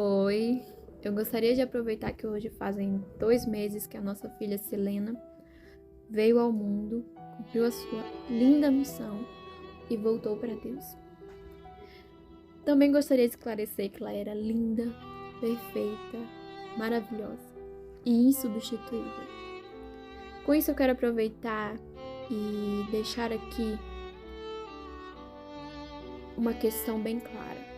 Oi, eu gostaria de aproveitar que hoje fazem 2 meses que a nossa filha Selena veio ao mundo, cumpriu a sua linda missão e voltou para Deus. Também gostaria de esclarecer que ela era linda, perfeita, maravilhosa e insubstituível. Com isso eu quero aproveitar e deixar aqui uma questão bem clara.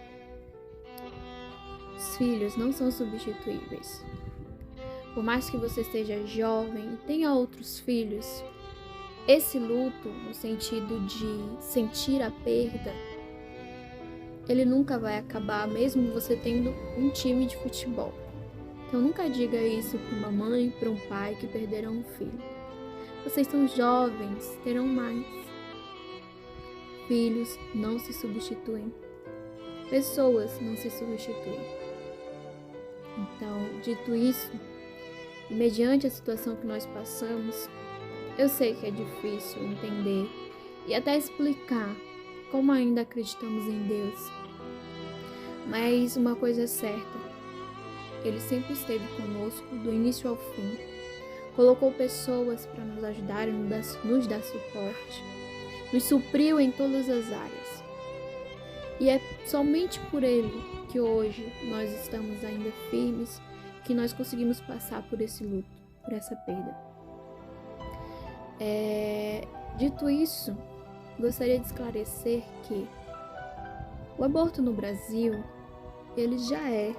Os filhos não são substituíveis. Por mais que você esteja jovem e tenha outros filhos, esse luto, no sentido de sentir a perda, ele nunca vai acabar, mesmo você tendo um time de futebol. Então nunca diga isso para uma mãe, para um pai que perderam um filho. Vocês são jovens, terão mais. Filhos não se substituem. Pessoas não se substituem. Então, dito isso, e mediante a situação que nós passamos, eu sei que é difícil entender e até explicar como ainda acreditamos em Deus. Mas uma coisa é certa, Ele sempre esteve conosco do início ao fim. Colocou pessoas para nos ajudarem, nos dar suporte, nos supriu em todas as áreas. E é somente por Ele que hoje nós estamos ainda firmes, que nós conseguimos passar por esse luto, por essa perda. Dito isso, gostaria de esclarecer que o aborto no Brasil, ele já é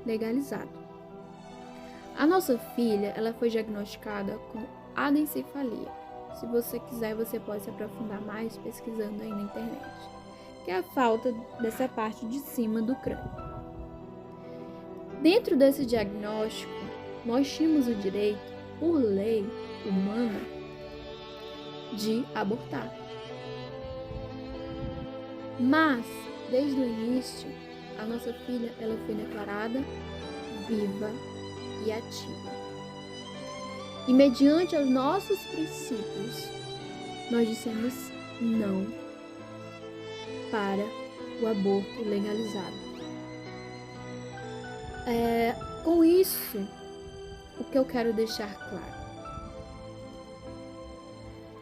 legalizado. A nossa filha, ela foi diagnosticada com anencefalia. Se você quiser, você pode se aprofundar mais pesquisando aí na internet, que é a falta dessa parte de cima do crânio. Dentro desse diagnóstico, nós tínhamos o direito, por lei humana, de abortar. Mas, desde o início, a nossa filha ela foi declarada viva e ativa. E mediante os nossos princípios, nós dissemos não para o aborto legalizado. Com isso, o que eu quero deixar claro?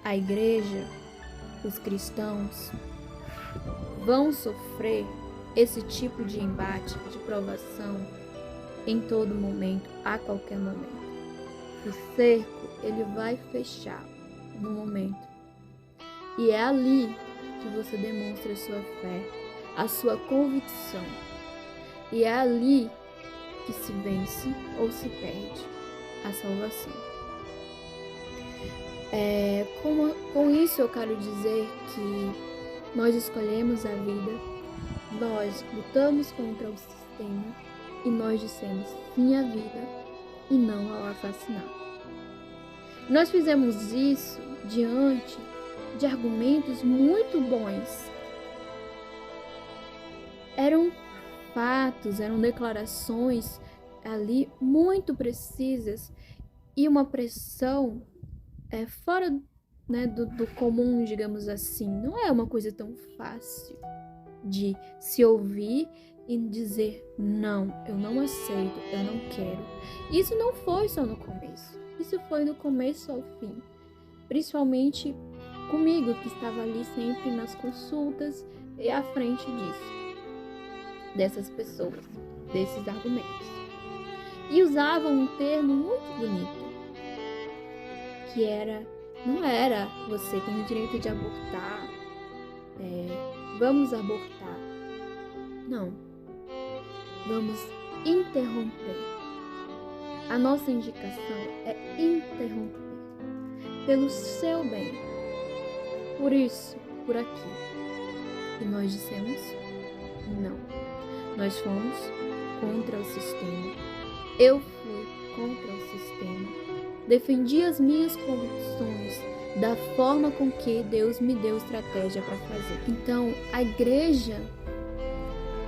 A igreja, os cristãos, vão sofrer esse tipo de embate, de provação, em todo momento, a qualquer momento. O cerco, ele vai fechar no momento. E é ali que você demonstra a sua fé, a sua convicção. E é ali que se vence ou se perde a salvação. Com isso eu quero dizer que nós escolhemos a vida, nós lutamos contra o sistema e nós dissemos sim à vida e não ao assassinato. Nós fizemos isso diante de argumentos muito bons. Eram fatos, eram declarações ali muito precisas e uma pressão fora, do comum, digamos assim. Não é uma coisa tão fácil de se ouvir e dizer não, eu não aceito, eu não quero. Isso não foi só no começo, isso foi do começo ao fim, principalmente comigo, que estava ali sempre nas consultas e à frente dessas pessoas, desses argumentos. E usavam um termo muito bonito, que não era você tem o direito de abortar, vamos abortar. Não, vamos interromper. A nossa indicação é interromper, pelo seu bem. Por isso, por aqui. E nós dissemos não. Nós fomos contra o sistema. Eu fui contra o sistema. Defendi as minhas convicções da forma com que Deus me deu estratégia para fazer. Então, a igreja,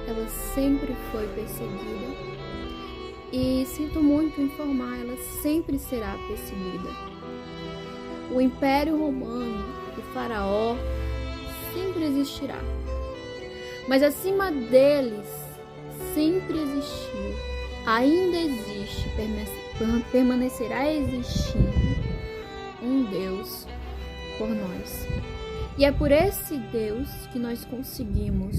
ela sempre foi perseguida. E sinto muito informar, ela sempre será perseguida. O Império Romano, o Faraó, sempre existirá. Mas acima deles sempre existiu, ainda existe, permanecerá existindo um Deus por nós. E é por esse Deus que nós conseguimos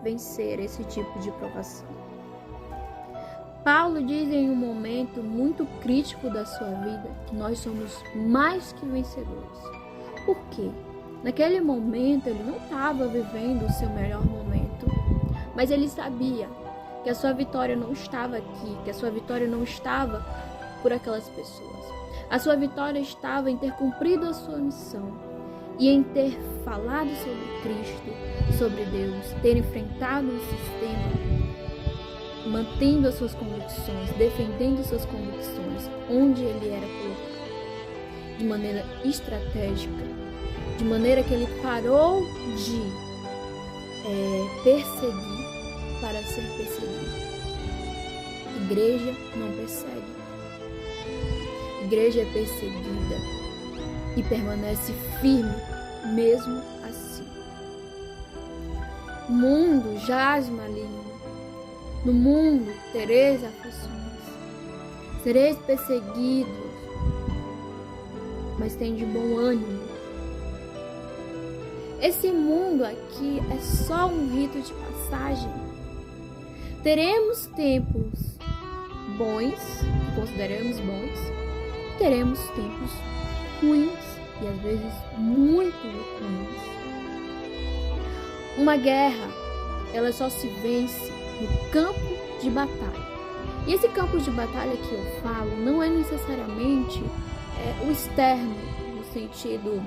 vencer esse tipo de provação. Paulo diz em um momento muito crítico da sua vida que nós somos mais que vencedores. Por quê? Naquele momento ele não estava vivendo o seu melhor momento, mas ele sabia que a sua vitória não estava aqui, que a sua vitória não estava por aquelas pessoas. A sua vitória estava em ter cumprido a sua missão e em ter falado sobre Cristo, sobre Deus, ter enfrentado o sistema, mantendo as suas convicções, defendendo suas convicções, onde ele era colocado, de maneira estratégica, de maneira que ele parou de perseguir para ser perseguido. Igreja não persegue. Igreja é perseguida e permanece firme mesmo assim. O mundo jaz maligno. No mundo tereis aflições, sereis perseguidos, mas tem de bom ânimo. Esse mundo aqui é só um rito de passagem. Teremos tempos bons, que consideramos bons, e teremos tempos ruins, e às vezes muito ruins. Uma guerra, ela só se vence no campo de batalha. E esse campo de batalha que eu falo não é necessariamente o externo, no sentido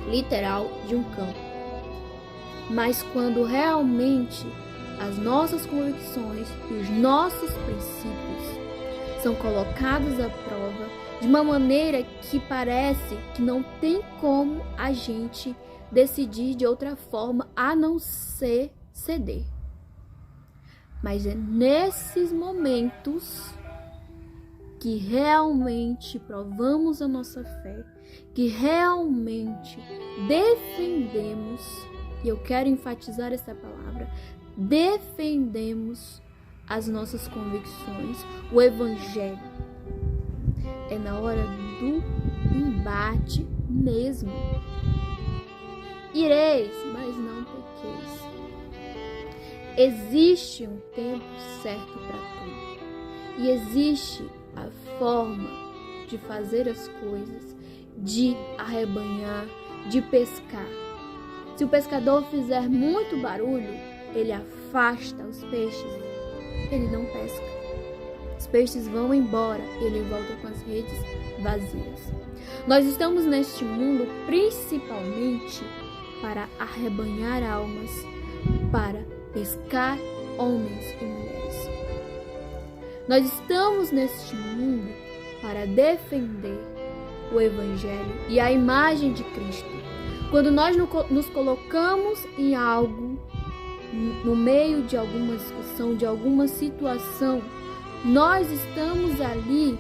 literal de um campo, mas quando realmente as nossas convicções e os nossos princípios são colocados à prova de uma maneira que parece que não tem como a gente decidir de outra forma a não ser ceder. Mas é nesses momentos que realmente provamos a nossa fé, que realmente defendemos, e eu quero enfatizar essa palavra, defendemos as nossas convicções, o Evangelho. É na hora do embate mesmo. Ireis, mas não pequeis. Existe um tempo certo para tudo. E existe a forma de fazer as coisas, de arrebanhar, de pescar. Se o pescador fizer muito barulho, ele afasta os peixes, ele não pesca. Os peixes vão embora, ele volta com as redes vazias. Nós estamos neste mundo principalmente para arrebanhar almas, para pescar homens e mulheres. Nós estamos neste mundo para defender o Evangelho e a imagem de Cristo. Quando nós nos colocamos em algo, no meio de alguma discussão, de alguma situação, nós estamos ali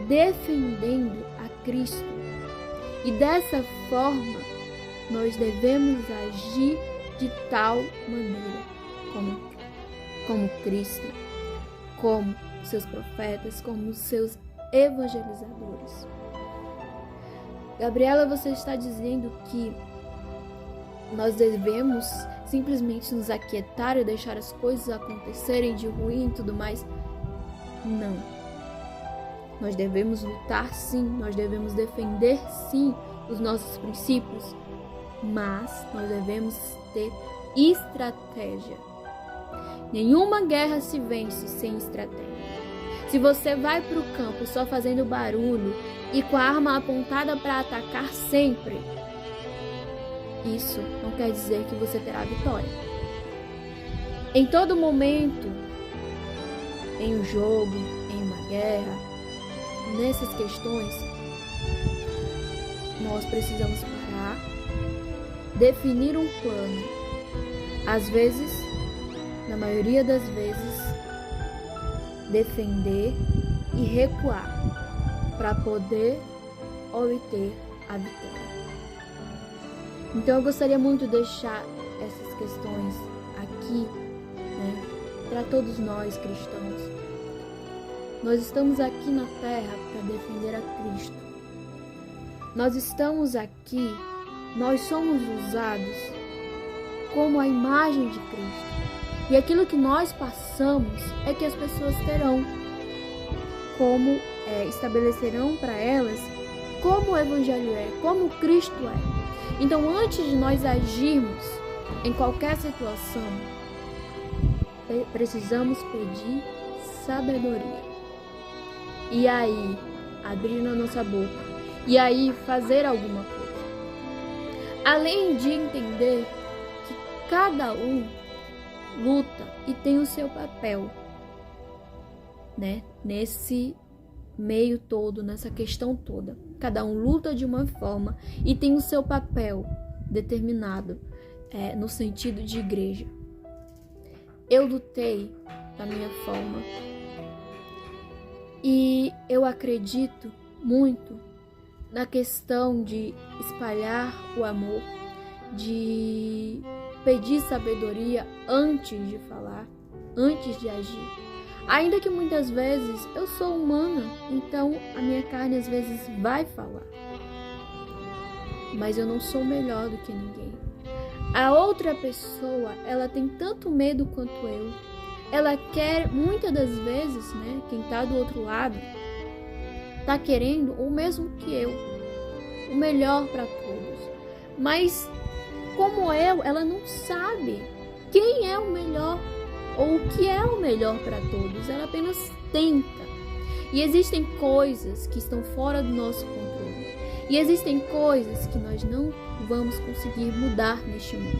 defendendo a Cristo. E dessa forma, nós devemos agir de tal maneira como Cristo, como seus profetas, como seus evangelizadores. Gabriela, você está dizendo que nós devemos simplesmente nos aquietar e deixar as coisas acontecerem de ruim e tudo mais? Não. Nós devemos lutar sim, nós devemos defender sim os nossos princípios, mas nós devemos ter estratégia. Nenhuma guerra se vence sem estratégia. Se você vai para o campo só fazendo barulho e com a arma apontada para atacar sempre, isso não quer dizer que você terá vitória. Em todo momento, em um jogo, em uma guerra, nessas questões, nós precisamos parar, definir um plano. Às vezes, na maioria das vezes, defender e recuar para poder obter a vitória. Então eu gostaria muito de deixar essas questões aqui para todos nós cristãos. Nós estamos aqui na terra para defender a Cristo. Nós estamos aqui, nós somos usados como a imagem de Cristo. E aquilo que nós passamos é que as pessoas terão, como estabelecerão para elas como o Evangelho é, como Cristo é. Então, antes de nós agirmos em qualquer situação, precisamos pedir sabedoria. E aí, abrir a nossa boca. E aí, fazer alguma coisa. Além de entender que cada um luta e tem o seu papel, né? Nesse meio todo, nessa questão toda. Cada um luta de uma forma e tem o seu papel determinado, no sentido de igreja. Eu lutei da minha forma e eu acredito muito na questão de espalhar o amor, de pedir sabedoria antes de falar, antes de agir. Ainda que muitas vezes eu sou humana, então a minha carne às vezes vai falar. Mas eu não sou melhor do que ninguém. A outra pessoa, ela tem tanto medo quanto eu. Ela quer, muitas das vezes, né, quem tá do outro lado, tá querendo o mesmo que eu, o melhor para todos. Mas como ela não sabe quem é o melhor ou o que é o melhor para todos. Ela apenas tenta. E existem coisas que estão fora do nosso controle. E existem coisas que nós não vamos conseguir mudar neste mundo.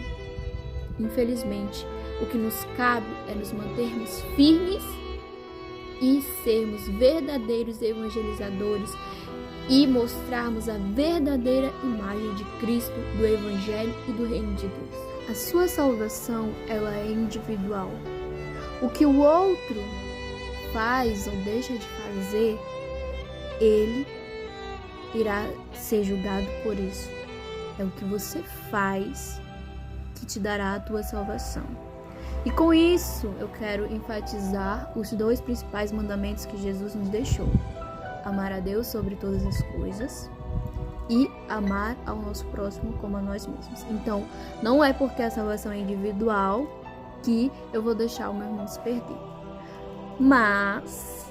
Infelizmente, o que nos cabe é nos mantermos firmes e sermos verdadeiros evangelizadores e mostrarmos a verdadeira imagem de Cristo, do Evangelho e do Reino de Deus. A sua salvação, ela é individual. O que o outro faz ou deixa de fazer, ele irá ser julgado por isso. É o que você faz que te dará a tua salvação. E com isso, eu quero enfatizar os 2 principais mandamentos que Jesus nos deixou. Amar a Deus sobre todas as coisas e amar ao nosso próximo como a nós mesmos. Então, não é porque a salvação é individual que eu vou deixar o meu irmão se perder. Mas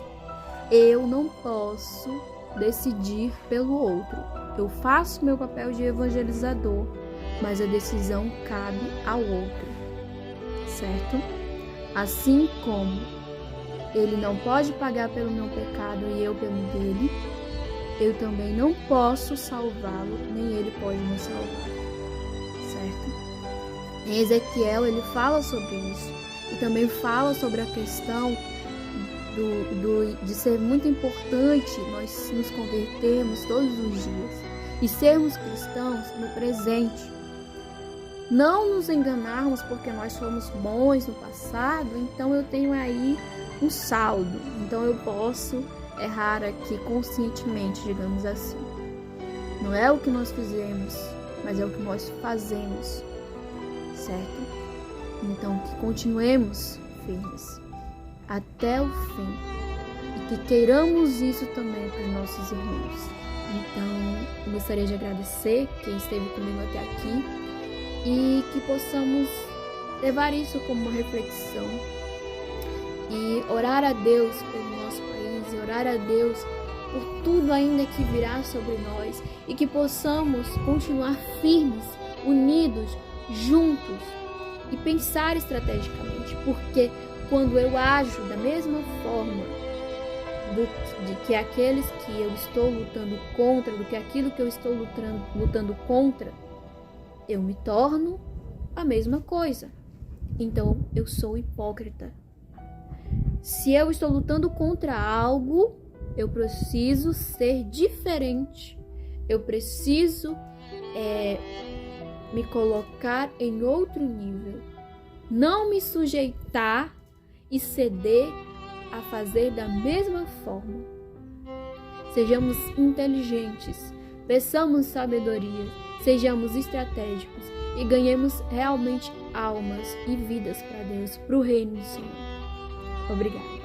eu não posso decidir pelo outro. Eu faço meu papel de evangelizador, mas a decisão cabe ao outro, certo? Assim como ele não pode pagar pelo meu pecado e eu pelo dele, eu também não posso salvá-lo, nem ele pode me salvar, certo? Em Ezequiel ele fala sobre isso e também fala sobre a questão de ser muito importante nós nos convertermos todos os dias e sermos cristãos no presente. Não nos enganarmos porque nós fomos bons no passado, então eu tenho aí um saldo, então eu posso errar aqui conscientemente, digamos assim. Não é o que nós fizemos, mas é o que nós fazemos, certo? Então que continuemos firmes até o fim e que queiramos isso também para os nossos irmãos. Então eu gostaria de agradecer quem esteve comigo até aqui e que possamos levar isso como uma reflexão e orar a Deus pelo nosso país, e orar a Deus por tudo ainda que virá sobre nós e que possamos continuar firmes, unidos, juntos e pensar estrategicamente, porque quando eu ajo da mesma forma de que aqueles que eu estou lutando contra, do que aquilo que eu estou lutando contra, eu me torno a mesma coisa. Então eu sou hipócrita. Se eu estou lutando contra algo, eu preciso ser diferente. Eu preciso me colocar em outro nível. Não me sujeitar e ceder a fazer da mesma forma. Sejamos inteligentes, peçamos sabedoria, sejamos estratégicos e ganhemos realmente almas e vidas para Deus, para o reino do Senhor. Obrigada.